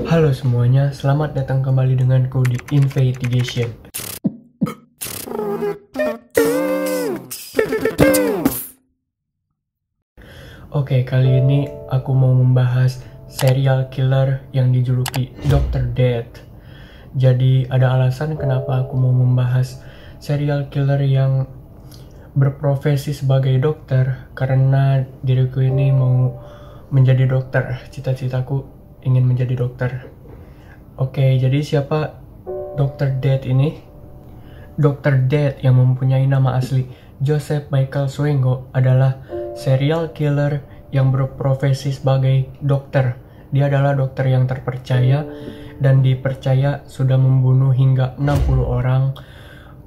Halo semuanya, selamat datang kembali denganku di Investigation. Oke, kali ini aku mau membahas serial killer yang dijuluki Dr. Death. Jadi ada alasan kenapa aku mau membahas serial killer yang berprofesi sebagai dokter, karena diriku ini mau menjadi dokter. Cita-citaku ingin menjadi dokter. Oke, jadi siapa Dr. Death ini? Dr. Death yang mempunyai nama asli Joseph Michael Swaingo adalah serial killer yang berprofesi sebagai dokter. Dia adalah dokter yang terpercaya dan dipercaya sudah membunuh hingga 60 orang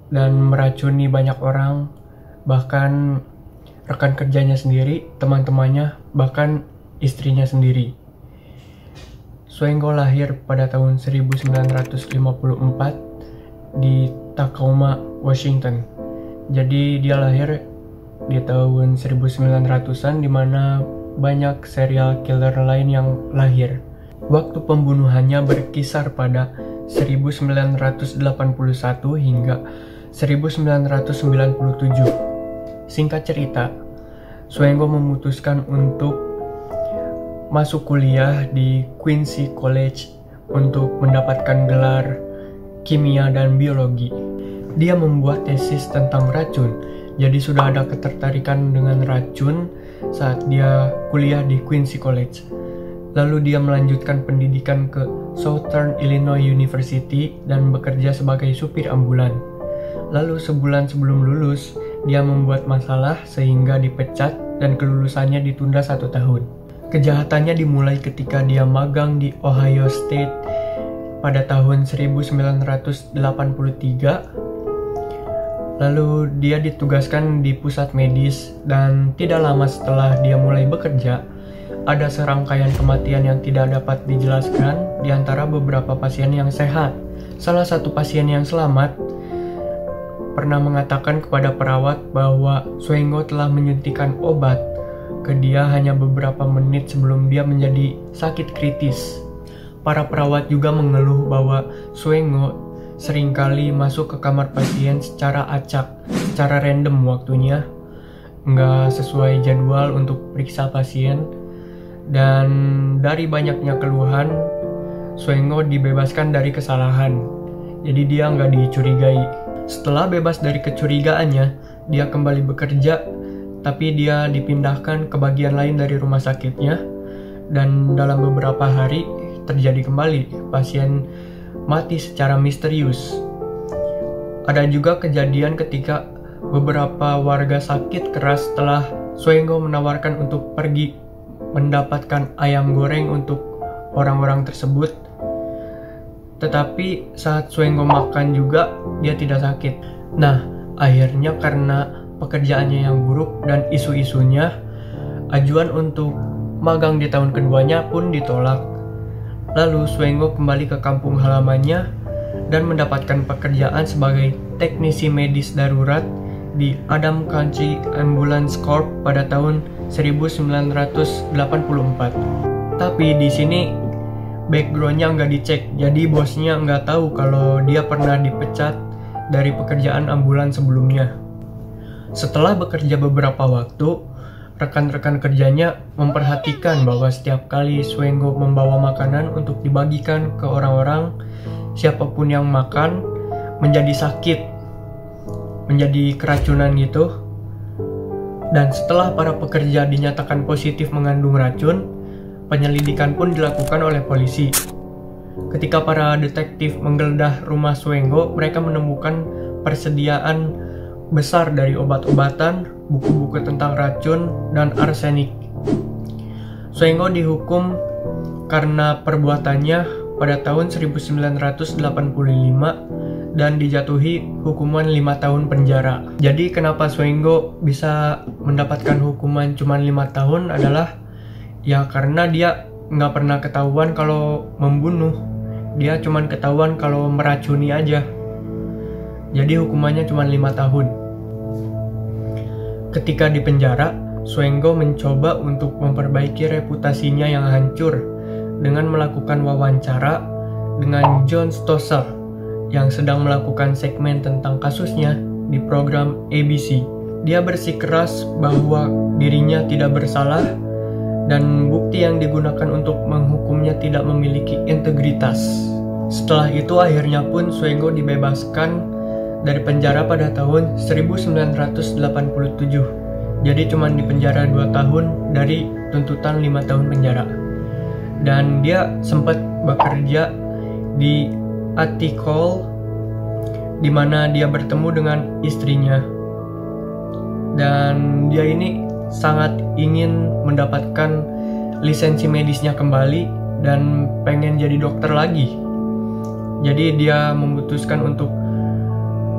dan meracuni banyak orang, bahkan rekan kerjanya sendiri, teman-temannya, bahkan istrinya sendiri. Swaingo lahir pada tahun 1954 di Tacoma, Washington. Jadi dia lahir di tahun 1900-an, di mana banyak serial killer lain yang lahir. Waktu pembunuhannya berkisar pada 1981 hingga 1997. Singkat cerita, Swaingo memutuskan untuk masuk kuliah di Quincy College untuk mendapatkan gelar kimia dan biologi. Dia membuat tesis tentang racun, jadi sudah ada ketertarikan dengan racun saat dia kuliah di Quincy College. Lalu dia melanjutkan pendidikan ke Southern Illinois University dan bekerja sebagai supir ambulan. Lalu sebulan sebelum lulus, dia membuat masalah sehingga dipecat dan kelulusannya ditunda 1 tahun. Kejahatannya dimulai ketika dia magang di Ohio State pada tahun 1983. Lalu dia ditugaskan di pusat medis, dan tidak lama setelah dia mulai bekerja, ada serangkaian kematian yang tidak dapat dijelaskan di antara beberapa pasien yang sehat. Salah satu pasien yang selamat pernah mengatakan kepada perawat bahwa Swaingo telah menyuntikkan obat ke dia hanya beberapa menit sebelum dia menjadi sakit kritis. Para perawat juga mengeluh bahwa Swaingo seringkali masuk ke kamar pasien secara acak, secara random waktunya, nggak sesuai jadwal untuk periksa pasien. Dan dari banyaknya keluhan, Swaingo dibebaskan dari kesalahan, jadi dia nggak dicurigai. Setelah bebas dari kecurigaannya, dia kembali bekerja, tapi dia dipindahkan ke bagian lain dari rumah sakitnya, dan dalam beberapa hari terjadi kembali pasien mati secara misterius. Ada juga kejadian ketika beberapa warga sakit keras setelah Swaingo menawarkan untuk pergi mendapatkan ayam goreng untuk orang-orang tersebut. Tetapi saat Swaingo makan juga, dia tidak sakit. Nah, akhirnya karena pekerjaannya yang buruk dan isu-isunya, ajuan untuk magang di tahun keduanya pun ditolak. Lalu Swaingo kembali ke kampung halamannya dan mendapatkan pekerjaan sebagai teknisi medis darurat di Adams County Ambulance Corps pada tahun 1984. Tapi di sini backgroundnya nggak dicek, jadi bosnya nggak tahu kalau dia pernah dipecat dari pekerjaan ambulan sebelumnya. Setelah bekerja beberapa waktu, rekan-rekan kerjanya memperhatikan bahwa setiap kali Swaingo membawa makanan untuk dibagikan ke orang-orang, siapapun yang makan menjadi sakit, menjadi keracunan gitu. Dan setelah para pekerja dinyatakan positif mengandung racun, penyelidikan pun dilakukan oleh polisi. Ketika para detektif menggeledah rumah Swaingo, mereka menemukan persediaan besar dari obat-obatan, buku-buku tentang racun, dan arsenik. Swaingo dihukum karena perbuatannya pada tahun 1985 dan dijatuhi hukuman 5 tahun penjara. Jadi kenapa Swaingo bisa mendapatkan hukuman cuma 5 tahun adalah ya karena dia nggak pernah ketahuan kalau membunuh. Dia cuma ketahuan kalau meracuni aja. Jadi hukumannya cuma 5 tahun. Ketika di penjara, Swaingo mencoba untuk memperbaiki reputasinya yang hancur dengan melakukan wawancara dengan John Stosser yang sedang melakukan segmen tentang kasusnya di program ABC. Dia bersikeras bahwa dirinya tidak bersalah dan bukti yang digunakan untuk menghukumnya tidak memiliki integritas. Setelah itu akhirnya pun Suengo dibebaskan dari penjara pada tahun 1987. Jadi cuma dipenjara 2 tahun dari tuntutan 5 tahun penjara. Dan dia sempat bekerja di Atticol di mana dia bertemu dengan istrinya. Dan dia ini sangat ingin mendapatkan lisensi medisnya kembali dan pengen jadi dokter lagi. Jadi dia memutuskan untuk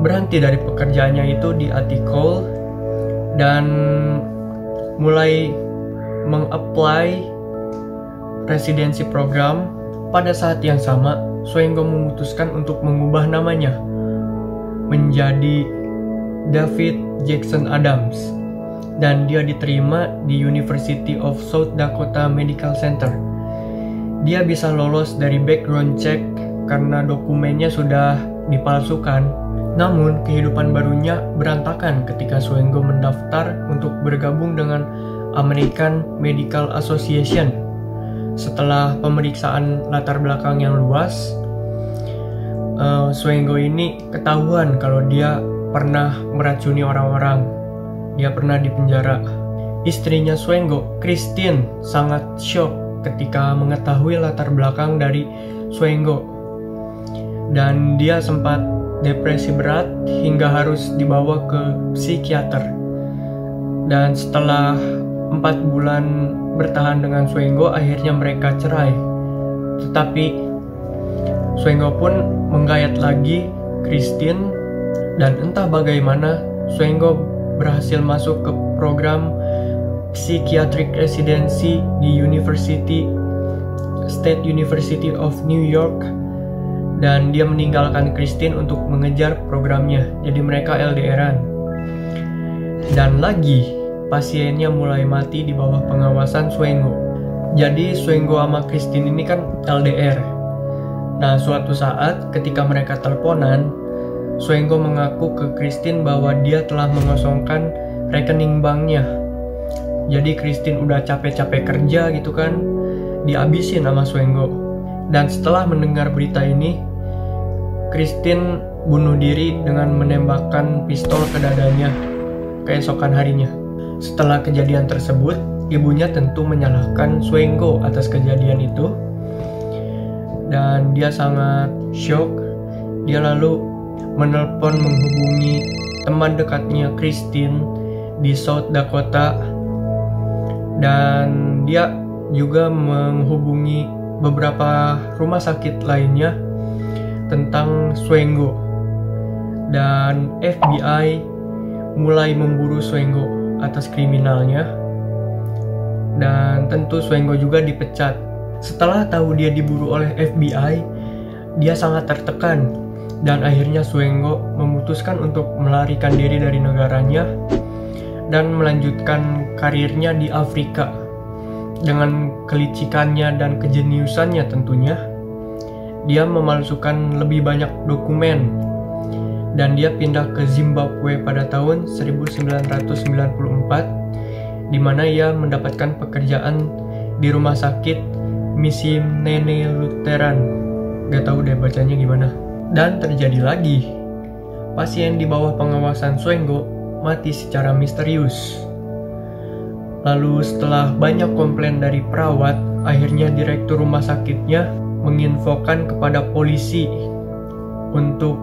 berhenti dari pekerjaannya itu di Atticol dan mulai meng-apply residensi program. Pada saat yang sama, Suengo memutuskan untuk mengubah namanya menjadi David Jackson Adams dan dia diterima di University of South Dakota Medical Center. Dia bisa lolos dari background check karena dokumennya sudah dipalsukan. Namun kehidupan barunya berantakan ketika Suengo mendaftar untuk bergabung dengan American Medical Association. Setelah pemeriksaan latar belakang yang luas, Suengo ini ketahuan kalau dia pernah meracuni orang-orang. Dia pernah dipenjara. Istrinya Suengo, Christine, sangat shock ketika mengetahui latar belakang dari Suengo. Dan dia sempat depresi berat hingga harus dibawa ke psikiater. Dan setelah 4 bulan bertahan dengan Suengo, akhirnya mereka cerai. Tetapi Suengo pun menggayat lagi Christine dan entah bagaimana Suengo berhasil masuk ke program psychiatric residency di State University of New York dan dia meninggalkan Christine untuk mengejar programnya. Jadi mereka LDRan. Dan lagi pasiennya mulai mati di bawah pengawasan Suengo. Jadi Suengo sama Christine ini kan LDR. Nah, suatu saat ketika mereka teleponan, Suengo mengaku ke Christine bahwa dia telah mengosongkan rekening banknya. Jadi Christine udah capek-capek kerja gitu kan, dihabisin sama Suengo. Dan setelah mendengar berita ini, Christine bunuh diri dengan menembakkan pistol ke dadanya keesokan harinya. Setelah kejadian tersebut, ibunya tentu menyalahkan Suengo atas kejadian itu. Dan dia sangat shock. Dia lalu menelpon menghubungi teman dekatnya Christine di South Dakota. Dan dia juga menghubungi beberapa rumah sakit lainnya tentang Suengo. Dan FBI mulai memburu Suengo atas kriminalnya. Dan tentu Suengo juga dipecat. Setelah tahu dia diburu oleh FBI, dia sangat tertekan dan akhirnya Suengo memutuskan untuk melarikan diri dari negaranya dan melanjutkan karirnya di Afrika. Dengan kelicikannya dan kejeniusannya tentunya, dia memalsukan lebih banyak dokumen dan dia pindah ke Zimbabwe pada tahun 1994 di mana ia mendapatkan pekerjaan di rumah sakit Misi Nene Lutheran. Gak tahu deh bacanya gimana. Dan terjadi lagi, pasien di bawah pengawasan Suengo mati secara misterius. Lalu setelah banyak komplain dari perawat, akhirnya direktur rumah sakitnya menginfokan kepada polisi untuk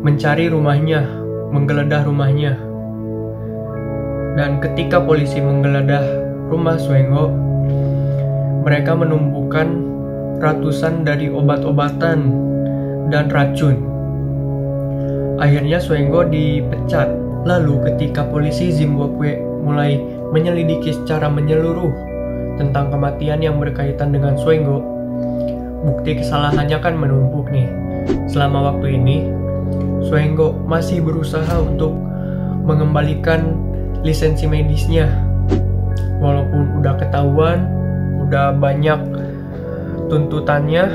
mencari rumahnya, menggeledah rumahnya. Dan ketika polisi menggeledah rumah Suengo, mereka menumbuhkan ratusan dari obat-obatan dan racun. Akhirnya Suengo dipecat. Lalu ketika polisi Zimbabwe mulai menyelidiki secara menyeluruh tentang kematian yang berkaitan dengan Suengo, bukti kesalahannya kan menumpuk nih. Selama waktu ini, Suengo masih berusaha untuk mengembalikan lisensi medisnya. Walaupun udah ketahuan, udah banyak tuntutannya,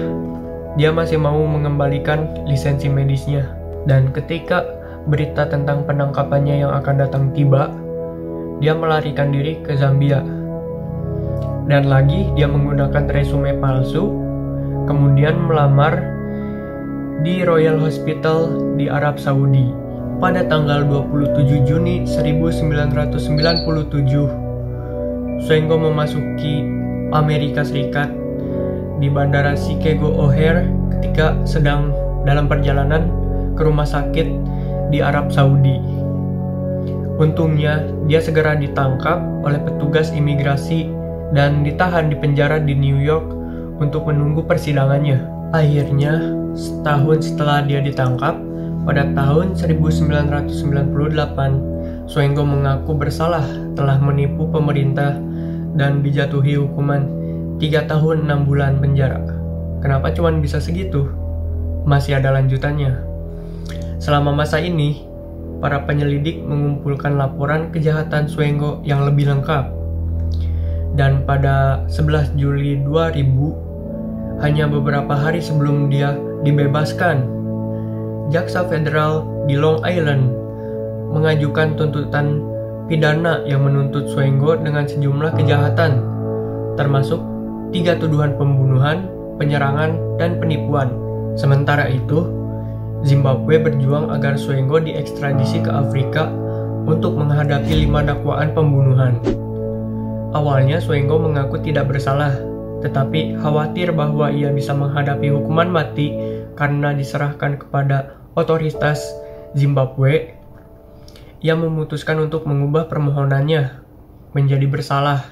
dia masih mau mengembalikan lisensi medisnya. Dan ketika berita tentang penangkapannya yang akan datang tiba, dia melarikan diri ke Zambia. Dan lagi dia menggunakan resume palsu, kemudian melamar di Royal Hospital di Arab Saudi. Pada tanggal 27 Juni 1997, Soenggo memasuki Amerika Serikat di Bandara Chicago O'Hare ketika sedang dalam perjalanan ke rumah sakit di Arab Saudi. Untungnya, dia segera ditangkap oleh petugas imigrasi dan ditahan di penjara di New York untuk menunggu persidangannya. Akhirnya, setahun setelah dia ditangkap, pada tahun 1998, Soenggo mengaku bersalah telah menipu pemerintah dan dijatuhi hukuman 3 tahun 6 bulan penjara. Kenapa cuma bisa segitu? Masih ada lanjutannya. Selama masa ini, para penyelidik mengumpulkan laporan kejahatan Soenggo yang lebih lengkap. Dan pada 11 Juli 2000, hanya beberapa hari sebelum dia dibebaskan, Jaksa Federal di Long Island mengajukan tuntutan pidana yang menuntut Soenggo dengan sejumlah kejahatan, termasuk 3 tuduhan pembunuhan, penyerangan, dan penipuan. Sementara itu, Zimbabwe berjuang agar Soenggo diekstradisi ke Afrika untuk menghadapi 5 dakwaan pembunuhan. Awalnya Soenggo mengaku tidak bersalah, tetapi khawatir bahwa ia bisa menghadapi hukuman mati karena diserahkan kepada otoritas Zimbabwe. Ia memutuskan untuk mengubah permohonannya menjadi bersalah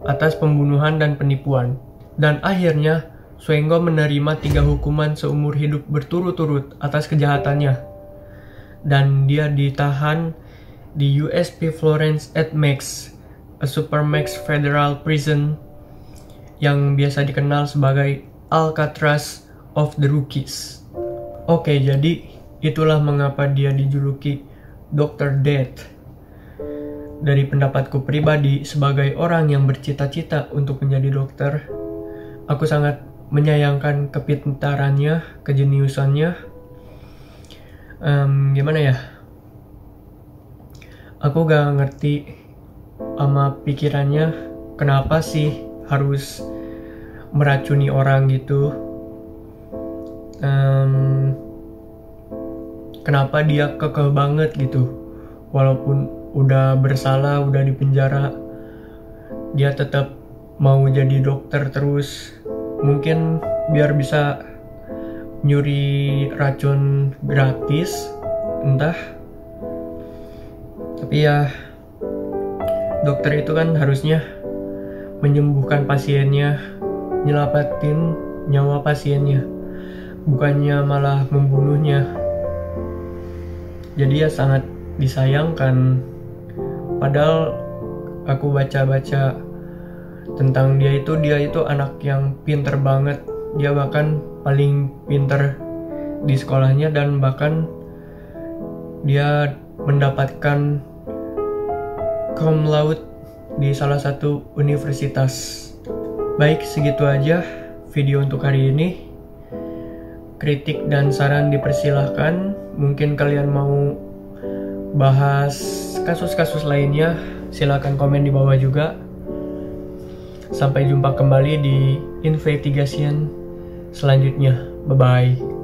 atas pembunuhan dan penipuan. Dan akhirnya Soenggo menerima 3 hukuman seumur hidup berturut-turut atas kejahatannya. Dan dia ditahan di USP Florence at Max, a supermax federal prison yang biasa dikenal sebagai Alcatraz of the Rookies. Oke, jadi itulah mengapa dia dijuluki Dr. Death. Dari pendapatku pribadi, sebagai orang yang bercita-cita untuk menjadi dokter, aku sangat menyayangkan kepintarannya, kejeniusannya. Gimana ya? Aku gak ngerti sama pikirannya, kenapa sih harus meracuni orang gitu. Kenapa dia kekeh banget gitu, walaupun udah bersalah, udah di penjara, dia tetap mau jadi dokter terus. Mungkin biar bisa nyuri racun gratis, entah. Tapi ya, dokter itu kan harusnya menyembuhkan pasiennya, nyelamatin nyawa pasiennya, bukannya malah membunuhnya. Jadi ya sangat disayangkan. Padahal aku baca-baca tentang dia itu anak yang pinter banget. Dia bahkan paling pinter di sekolahnya, dan bahkan dia mendapatkan cum laude di salah satu universitas. Baik, segitu aja video untuk hari ini. Kritik dan saran dipersilahkan. Mungkin kalian mau bahas kasus-kasus lainnya, silakan komen di bawah juga. Sampai jumpa kembali di investigation selanjutnya. Bye-bye.